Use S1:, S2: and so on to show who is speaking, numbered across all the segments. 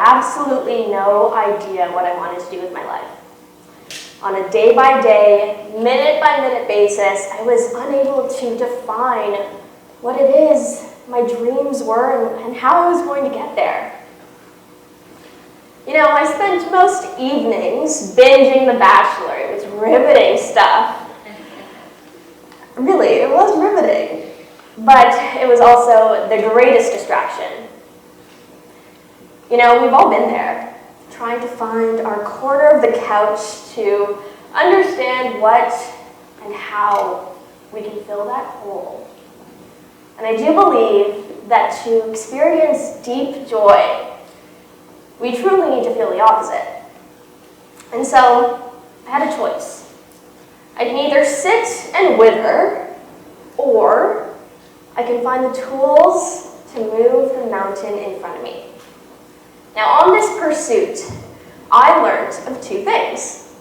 S1: absolutely no idea what I wanted to do with my life. On a day-by-day, minute-by-minute basis, I was unable to define what it is my dreams were and how I was going to get there. You know, I spent most evenings binging The Bachelor. It was riveting stuff. Really, it was riveting. But it was also the greatest distraction. You know, we've all been there, trying to find our corner of the couch to understand what and how we can fill that hole. And I do believe that to experience deep joy, we truly need to feel the opposite. And so, I had a choice. I can either sit and wither, or I can find the tools to move the mountain in front of me. Now, on this pursuit, I learned of two things.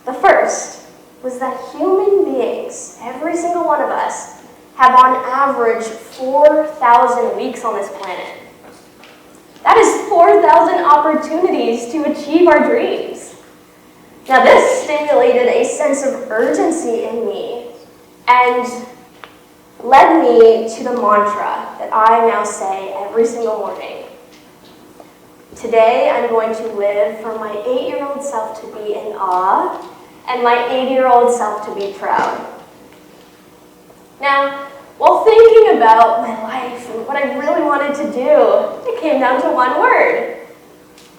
S1: The first was that human beings, every single one of us, have on average 4,000 weeks on this planet. That is 4,000 opportunities to achieve our dreams. Now, this stimulated a sense of urgency in me and led me to the mantra that I now say every single morning. Today, I'm going to live for my 8-year-old self to be in awe and my 80-year-old self to be proud. Now, while thinking about my life and what I really wanted to do, it came down to one word: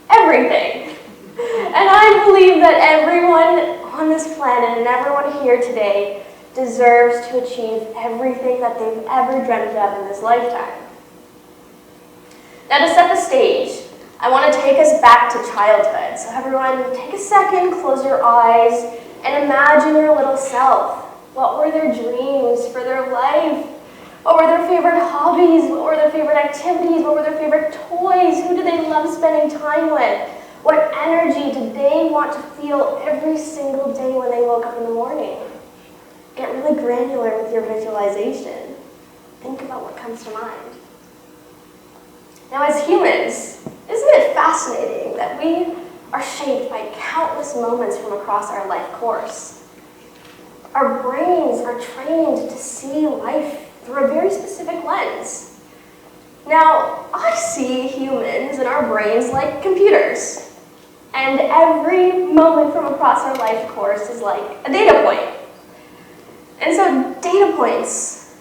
S1: everything. And I believe that everyone on this planet and everyone here today deserves to achieve everything that they've ever dreamt of in this lifetime. Now, to set the stage, I want to take us back to childhood. So everyone, take a second, close your eyes, and imagine your little self. What were their dreams for their life? What were their favorite hobbies? What were their favorite activities? What were their favorite toys? Who did they love spending time with? What energy did they want to feel every single day when they woke up in the morning? Get really granular with your visualization. Think about what comes to mind. Now, as humans, isn't it fascinating that we are shaped by countless moments from across our life course? Our brains are trained to see life through a very specific lens. Now, I see humans and our brains like computers, and every moment from across our life course is like a data point. And so data points,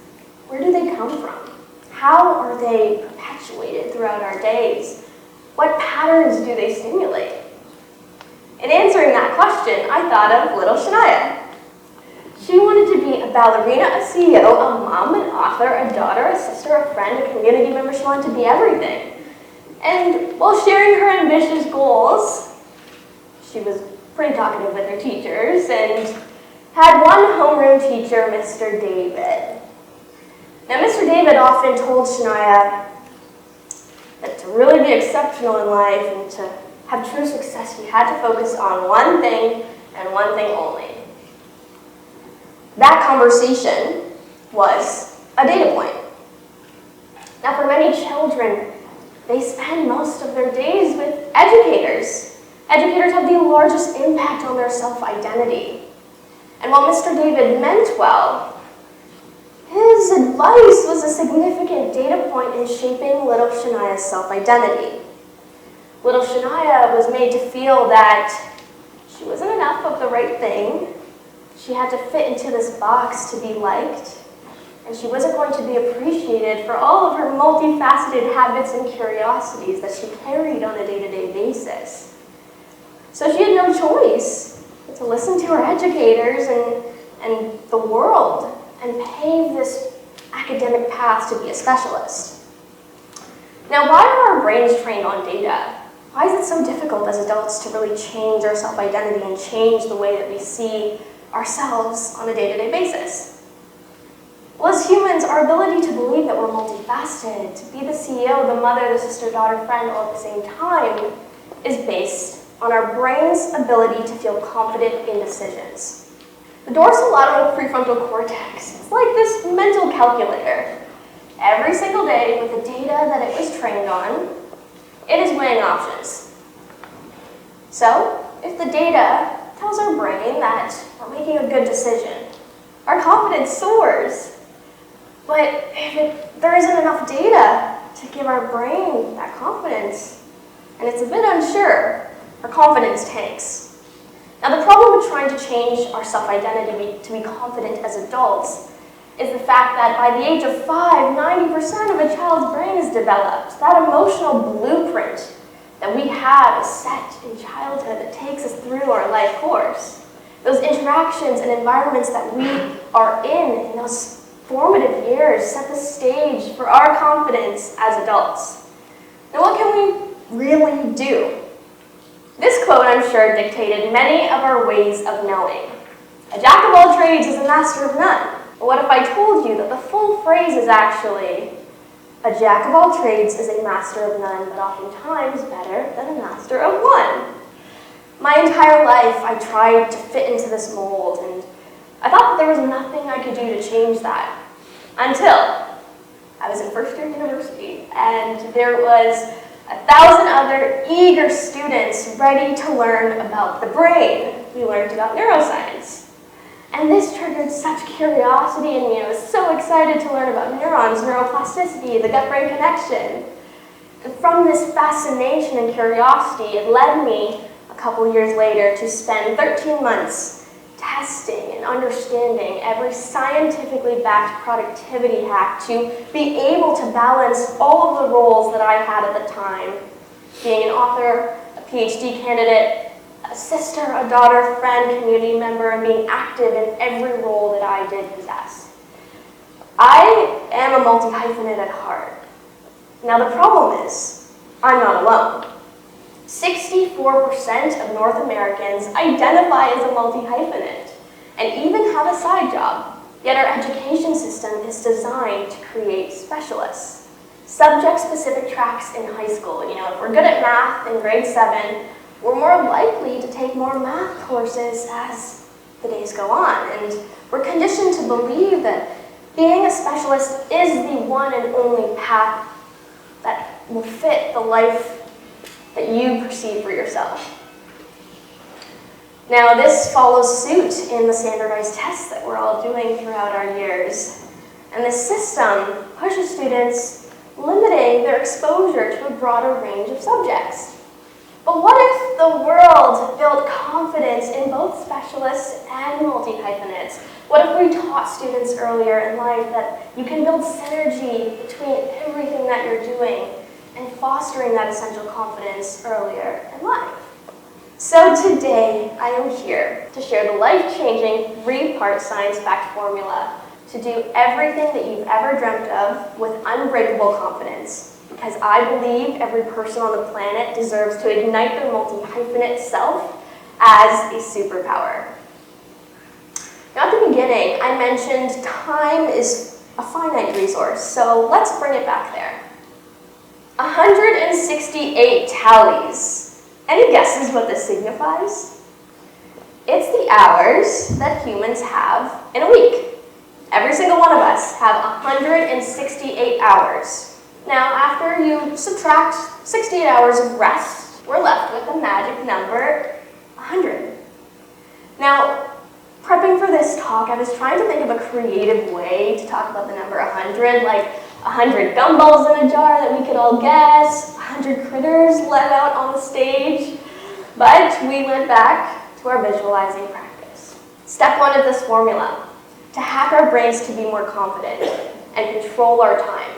S1: where do they come from? How are they perpetuated throughout our days? What patterns do they stimulate? In answering that question, I thought of little Shania. She wanted to be a ballerina, a CEO, a mom, an author, a daughter, a sister, a friend, a community member. She wanted to be everything. And while sharing her ambitious goals, she was pretty talkative with her teachers and had one homeroom teacher, Mr. David. Now, Mr. David often told Shania that to really be exceptional in life and to have true success, you had to focus on one thing and one thing only. That conversation was a data point. Now, for many children, they spend most of their days with educators. Educators have the largest impact on their self-identity. And while Mr. David meant well, his advice was a significant data point in shaping little Shania's self-identity. Little Shania was made to feel that she wasn't enough of the right thing. She had to fit into this box to be liked, and she wasn't going to be appreciated for all of her multifaceted habits and curiosities that she carried on a day-to-day basis. So she had no choice but to listen to her educators and the world and pave this academic path to be a specialist. Now, why are our brains trained on data? Why is it so difficult as adults to really change our self-identity and change the way that we see ourselves on a day-to-day basis? Well, as humans, our ability to believe that we're multifaceted, to be the CEO, the mother, the sister, daughter, friend all at the same time, is based on our brain's ability to feel confident in decisions. The dorsolateral prefrontal cortex is like this mental calculator. Every single day, with the data that it was trained on, It is weighing options. So, if the data tells our brain that we're making a good decision, our confidence soars. But if there isn't enough data to give our brain that confidence, and it's a bit unsure, our confidence tanks. Now, the problem with trying to change our self-identity to be confident as adults is the fact that by the age of 5, 90% of a child's brain is developed. That emotional blueprint that we have is set in childhood that takes us through our life course. Those interactions and environments that we are in those formative years set the stage for our confidence as adults. Now, what can we really do? This quote, I'm sure, dictated many of our ways of knowing. A jack of all trades is a master of none. But what if I told you that the full phrase is actually, a jack of all trades is a master of none, but oftentimes better than a master of one? My entire life, I tried to fit into this mold, and I thought that there was nothing I could do to change that. Until I was in first year university, and there was 1,000 other eager students ready to learn about the brain. We learned about neuroscience. And this triggered such curiosity in me. I was so excited to learn about neurons, neuroplasticity, the gut-brain connection. And from this fascination and curiosity, it led me a couple years later to spend 13 months testing and understanding every scientifically backed productivity hack to be able to balance all of the roles that I had at the time, being an author, a PhD candidate, a sister, a daughter, friend, community member, and being active in every role that I did possess. I am a multi-hyphenate at heart. Now the problem is, I'm not alone. 64% of North Americans identify as a multi-hyphenate and even have a side job. Yet our education system is designed to create specialists. Subject-specific tracks in high school. If we're good at math in grade 7, we're more likely to take more math courses as the days go on. And we're conditioned to believe that being a specialist is the one and only path that will fit the life that you perceive for yourself. Now, this follows suit in the standardized tests that we're all doing throughout our years. And this system pushes students, limiting their exposure to a broader range of subjects. But what if the world built confidence in both specialists and multi-hyphenates? What if we taught students earlier in life that you can build synergy between everything that you're doing and fostering that essential confidence earlier in life? So today, I am here to share the life-changing 3-part science-backed formula to do everything that you've ever dreamt of with unbreakable confidence, because I believe every person on the planet deserves to ignite their multi-hyphenate self as a superpower. Now at the beginning, I mentioned time is a finite resource, so let's bring it back there. 168 tallies. Any guesses what this signifies? It's the hours that humans have in a week. Every single one of us have 168 hours. Now, after you subtract 68 hours of rest, we're left with the magic number 100. Now, prepping for this talk, I was trying to think of a creative way to talk about the number 100, like 100 gumballs in a jar that we could all guess, 100 critters let out on the stage. But we went back to our visualizing practice. Step 1 of this formula, to hack our brains to be more confident and control our time.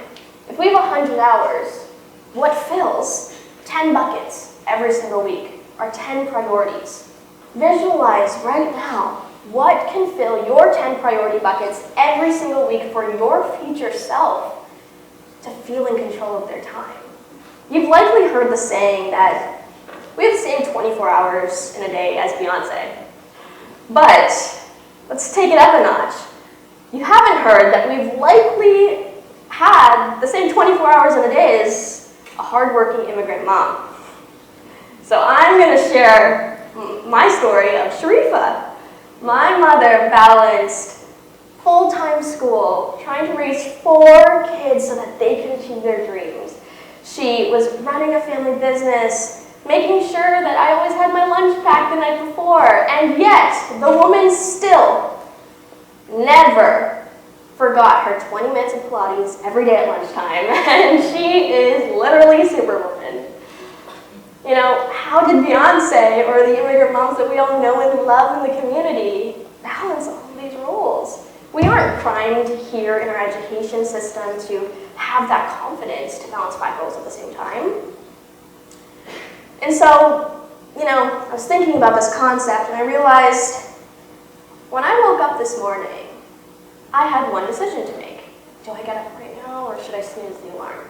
S1: If we have 100 hours, what fills 10 buckets every single week are 10 priorities. Visualize right now what can fill your 10 priority buckets every single week for your future self to feel in control of their time. You've likely heard the saying that we have the same 24 hours in a day as Beyonce. But let's take it up a notch. You haven't heard that we've likely had the same 24 hours in a day as a hardworking immigrant mom. So I'm going to share my story of Sharifa. My mother balanced full-time school, trying to raise 4 kids so that they could achieve their dreams. She was running a family business, making sure that I always had my lunch packed the night before, and yet the woman still never forgot her 20 minutes of Pilates every day at lunchtime, and she is literally Superwoman. You know, how did Beyonce or the immigrant moms that we all know and love in the community balance all of these roles? We aren't primed here in our education system to have that confidence to balance 5 roles at the same time. And so, you know, I was thinking about this concept and I realized when I woke up this morning, I had one decision to make. Do I get up right now or should I snooze the alarm?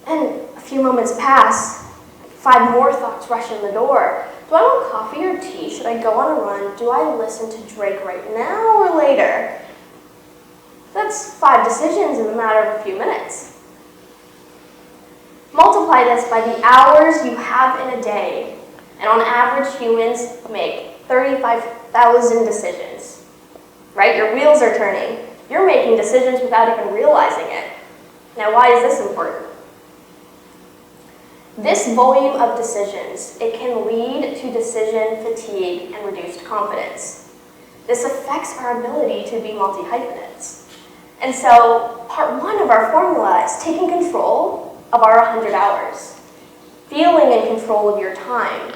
S1: And a few moments pass, 5 more thoughts rush in the door. Do I want coffee or tea? Should I go on a run? Do I listen to Drake right now or later? That's 5 decisions in the matter of a few minutes. Multiply this by the hours you have in a day, and on average, humans make 35,000 decisions. Right? Your wheels are turning. You're making decisions without even realizing it. Now, why is this important? This volume of decisions, it can lead to decision fatigue and reduced confidence. This affects our ability to be multi-hyphenates. And so, part 1 of our formula is taking control of our 100 hours, feeling in control of your time.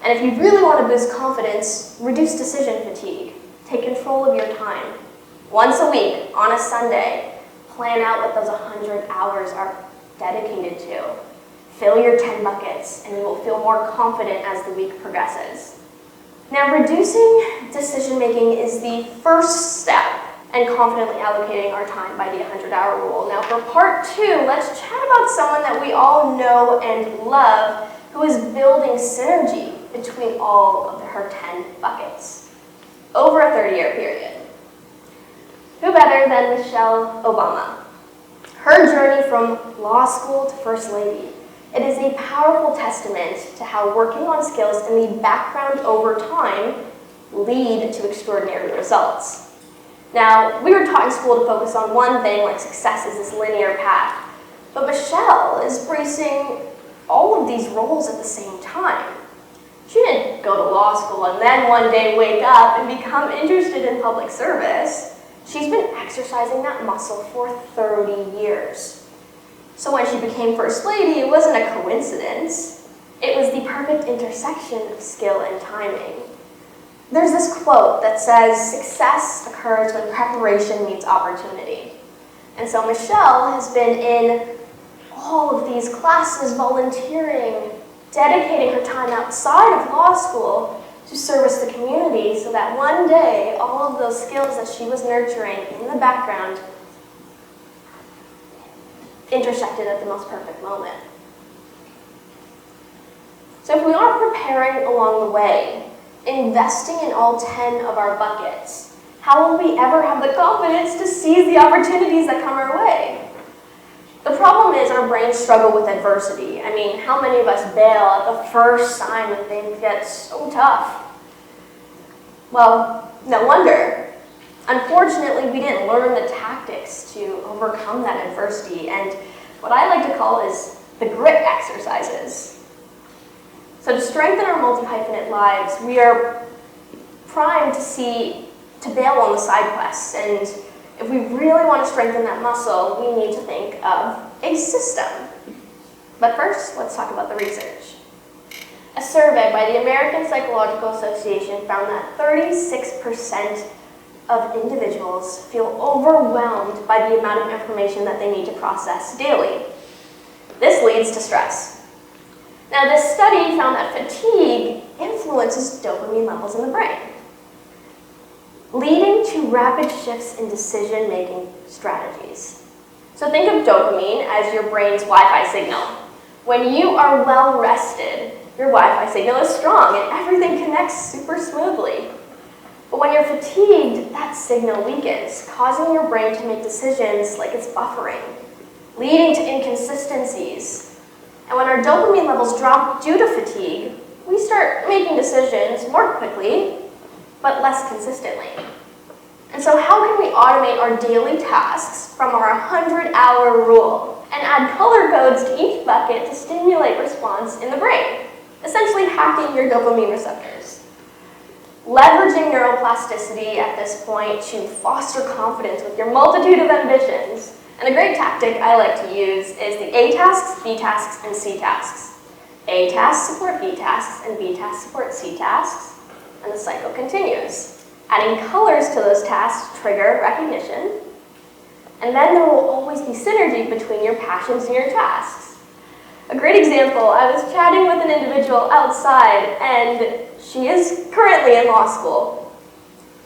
S1: And if you really want to boost confidence, reduce decision fatigue. Take control of your time. Once a week, on a Sunday, plan out what those 100 hours are dedicated to. Fill your 10 buckets, and you will feel more confident as the week progresses. Now, reducing decision-making is the first step in confidently allocating our time by the 100-hour rule. Now, for part 2, let's chat about someone that we all know and love who is building synergy between all of her 10 buckets over a 30-year period. Who better than Michelle Obama? Her journey from law school to First Lady. It is a powerful testament to how working on skills in the background over time lead to extraordinary results. Now, we were taught in school to focus on one thing, like success is this linear path. But Michelle is bracing all of these roles at the same time. She didn't go to law school and then one day wake up and become interested in public service. She's been exercising that muscle for 30 years. So when she became First Lady, it wasn't a coincidence. It was the perfect intersection of skill and timing. There's this quote that says, success occurs when preparation meets opportunity. And so Michelle has been in all of these classes, volunteering, dedicating her time outside of law school to service the community so that one day, all of those skills that she was nurturing in the background intersected at the most perfect moment. So if we aren't preparing along the way, investing in all 10 of our buckets, how will we ever have the confidence to seize the opportunities that come our way? The problem is our brains struggle with adversity. I mean, how many of us bail at the first sign when things get so tough? Well, no wonder. Unfortunately, we didn't learn the tactics to overcome that adversity, and what I like to call is the grit exercises. So to strengthen our multi-hyphenate lives, we are primed to bail on the side quests, and if we really want to strengthen that muscle, we need to think of a system. But first, let's talk about the research. A survey by the American Psychological Association found that 36% of individuals feel overwhelmed by the amount of information that they need to process daily. This leads to stress. Now, this study found that fatigue influences dopamine levels in the brain, leading to rapid shifts in decision-making strategies. So think of dopamine as your brain's Wi-Fi signal. When you are well rested, your Wi-Fi signal is strong and everything connects super smoothly. But when you're fatigued, that signal weakens, causing your brain to make decisions like it's buffering, leading to inconsistencies. And when our dopamine levels drop due to fatigue, we start making decisions more quickly, but less consistently. And so how can we automate our daily tasks from our 100-hour rule and add color codes to each bucket to stimulate response in the brain, essentially hacking your dopamine receptors. Leveraging neuroplasticity at this point to foster confidence with your multitude of ambitions. And a great tactic I like to use is the A tasks, B tasks, and C tasks. A tasks support B tasks, and B tasks support C tasks, and the cycle continues. Adding colors to those tasks trigger recognition, and then there will always be synergy between your passions and your tasks. A great example, I was chatting with an individual outside, and she is currently in law school.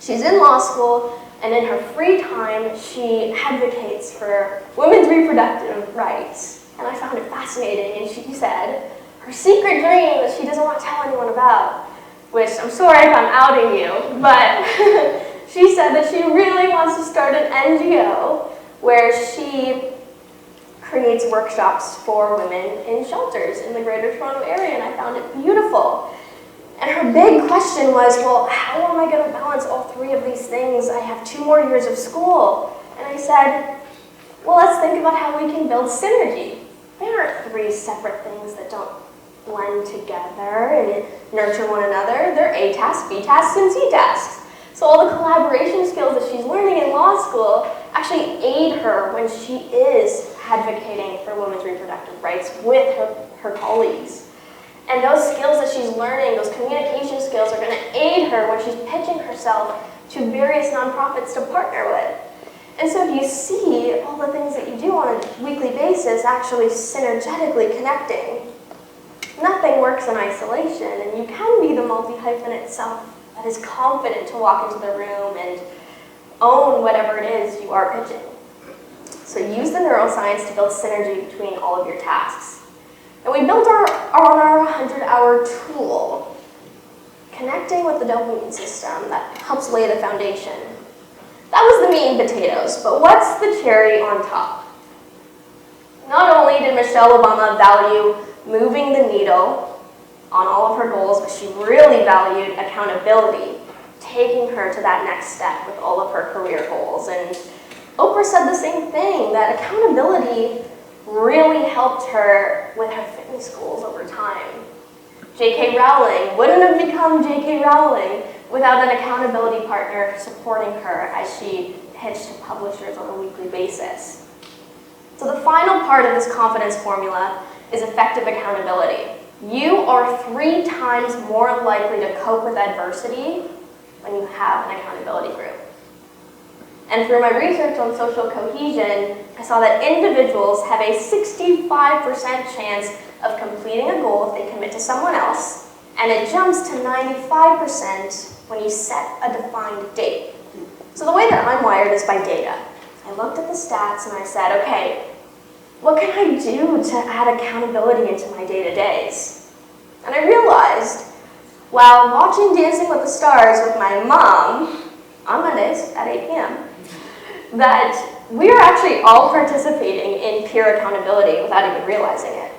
S1: She's in law school, and in her free time, she advocates for women's reproductive rights. And I found it fascinating, and she said her secret dream that she doesn't want to tell anyone about, which I'm sorry if I'm outing you, but she said that she really wants to start an NGO where she creates workshops for women in shelters in the Greater Toronto area, and I found it beautiful. And her big question was, well, how am I going to balance all three of these things? I have 2 more years of school. And I said, well, let's think about how we can build synergy. There aren't 3 separate things that don't blend together and nurture one another. They're A tasks, B tasks, and C tasks. So all the collaboration skills that she's learning in law school actually aid her when she is advocating for women's reproductive rights with her colleagues. And those skills that she's learning, those communication skills, are going to aid her when she's pitching herself to various nonprofits to partner with. And so if you see all the things that you do on a weekly basis actually synergetically connecting, nothing works in isolation, and you can be the multi-hyphenate self that is confident to walk into the room and own whatever it is you are pitching. So use the neuroscience to build synergy between all of your tasks. And we built on our 100-hour tool, connecting with the dopamine system that helps lay the foundation. That was the meat and potatoes, but what's the cherry on top? Not only did Michelle Obama value moving the needle on all of her goals, but she really valued accountability, taking her to that next step with all of her career goals. And Oprah said the same thing, that accountability really helped her with her fitness goals over time. J.K. Rowling wouldn't have become J.K. Rowling without an accountability partner supporting her as she pitched to publishers on a weekly basis. So the final part of this confidence formula is effective accountability. You are 3 times more likely to cope with adversity when you have an accountability group. And through my research on social cohesion, I saw that individuals have a 65% chance of completing a goal if they commit to someone else, and it jumps to 95% when you set a defined date. So the way that I'm wired is by data. I looked at the stats and I said, okay, what can I do to add accountability into my day-to-days? And I realized, while watching Dancing with the Stars with my mom on Mondays at 8 p.m., that we are actually all participating in peer accountability without even realizing it.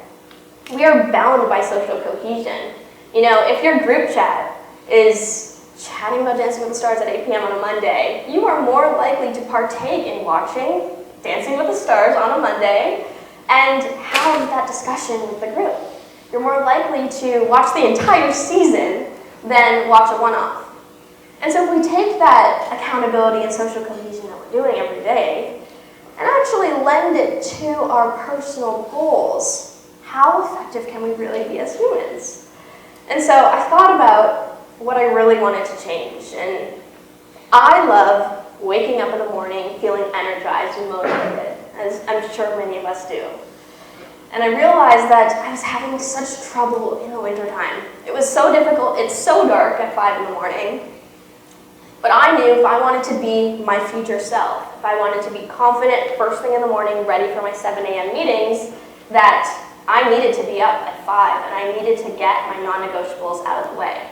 S1: We are bound by social cohesion. You know, if your group chat is chatting about Dancing with the Stars at 8 p.m. on a Monday, you are more likely to partake in watching Dancing with the Stars on a Monday and have that discussion with the group. You're more likely to watch the entire season than watch a one-off. And so if we take that accountability and social cohesion that we're doing every day and actually lend it to our personal goals, how effective can we really be as humans? And so I thought about what I really wanted to change. And I love waking up in the morning feeling energized and motivated, as I'm sure many of us do. And I realized that I was having such trouble in the wintertime. It was so difficult. It's so dark at 5 in the morning. But I knew if I wanted to be my future self, if I wanted to be confident first thing in the morning, ready for my 7 a.m. meetings, that I needed to be up at 5 and I needed to get my non-negotiables out of the way.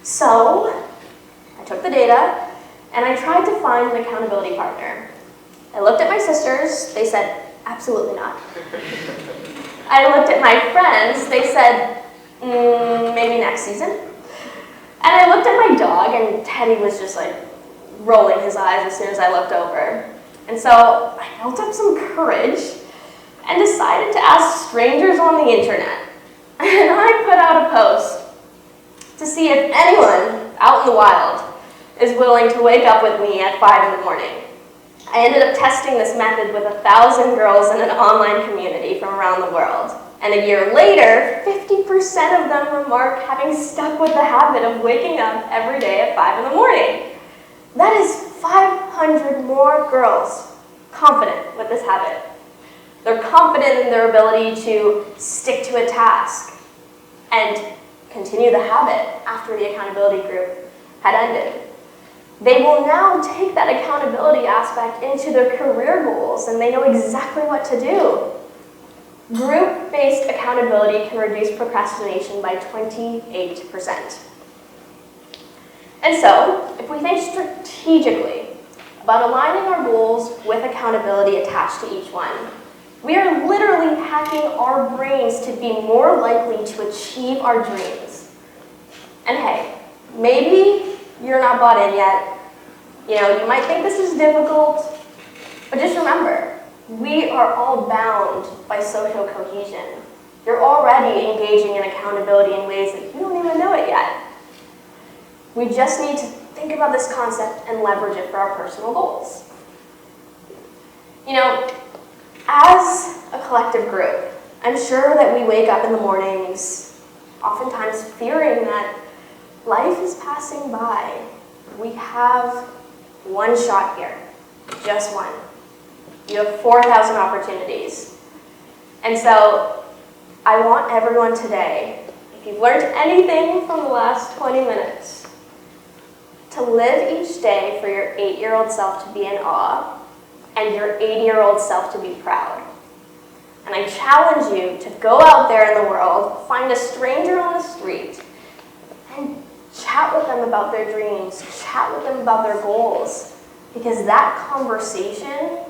S1: So I took the data and I tried to find an accountability partner. I looked at my sisters, they said, absolutely not. I looked at my friends, they said, maybe next season. And I looked at my dog, and Teddy was just like rolling his eyes as soon as I looked over. And so I built up some courage, and decided to ask strangers on the internet. And I put out a post to see if anyone out in the wild is willing to wake up with me at 5 in the morning. I ended up testing this method with 1,000 girls in an online community from around the world. And a year later, 50% of them remarked having stuck with the habit of waking up every day at 5 in the morning. That is 500 more girls confident with this habit. They're confident in their ability to stick to a task and continue the habit after the accountability group had ended. They will now take that accountability aspect into their career goals, and they know exactly what to do. Group-based accountability can reduce procrastination by 28%. And so, if we think strategically about aligning our goals with accountability attached to each one, we are literally hacking our brains to be more likely to achieve our dreams. And hey, maybe you're not bought in yet. You might think this is difficult, but just remember, we are all bound by social cohesion. You're already engaging in accountability in ways that you don't even know it yet. We just need to think about this concept and leverage it for our personal goals. As a collective group, I'm sure that we wake up in the mornings, oftentimes fearing that life is passing by. We have one shot here, just one. You have 4,000 opportunities. And so I want everyone today, if you've learned anything from the last 20 minutes, to live each day for your 8-year-old self to be in awe and your 80-year-old self to be proud. And I challenge you to go out there in the world, find a stranger on the street, and chat with them about their dreams, chat with them about their goals, because that conversation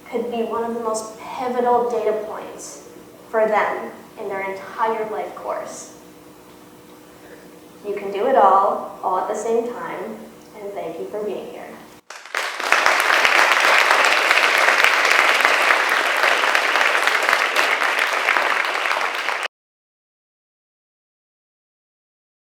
S1: could be one of the most pivotal data points for them in their entire life course. You can do it all at the same time, and thank you for being here.